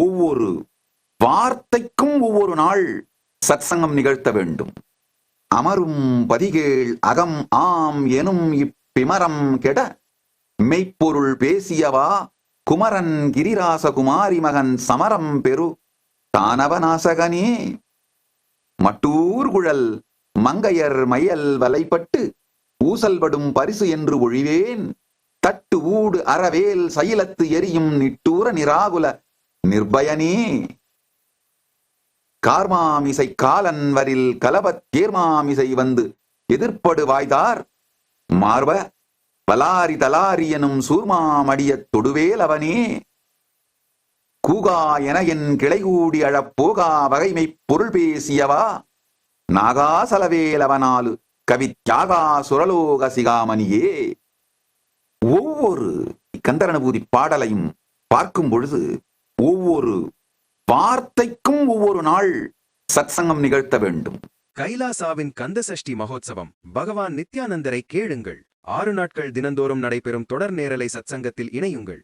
ஒவ்வொரு வார்த்தைக்கும் ஒவ்வொரு நாள் சத்சங்கம் நிகழ்த்த வேண்டும். அமரும் பதிகேள் அகம் ஆம் எனும் இப்பிமரம் கெட மெய்ப்பொருள் பேசியவா குமரன் கிரிராச குமாரி மகன் சமரம் பெரு தானவநாசகனே. மட்டூர்குழல் மங்கையர் மையல் வலைப்பட்டு ஊசல்படும் பரிசு என்று ஒழிவேன். தட்டு ஊடு அறவேல் சைலத்து எரியும் நிட்டூர நிராகுல நிர்பயனே. கார்மாமிசை காலன் வரில் கலபத் கேர்மாமிசை வந்து எதிர்ப்படு வாய்தார் மார்ப பலாரி தலாரி எனும் சூர்மாமடியத் தொடுவேல் அவனே. கூகா என என் கிளைகூடி அழப்போகா வகைமை பொருள் பேசியவா நாகாசலவேலவனாலு கவி தியாகா சுரலோக சிகாமணியே. ஒவ்வொரு கந்தரனுபூதி பாடலையும் பார்க்கும் பொழுது ஒவ்வொரு வார்த்தைக்கும் ஒவ்வொரு நாள் சத்சங்கம் நிகழ்த்த வேண்டும். கைலாசாவின் கந்தசஷ்டி மகோத்சவம் பகவான் நித்யானந்தரை கேளுங்கள். 6 நாட்கள் தினந்தோறும் நடைபெறும் தொடர் நேரலை சத்சங்கத்தில் இணையுங்கள்.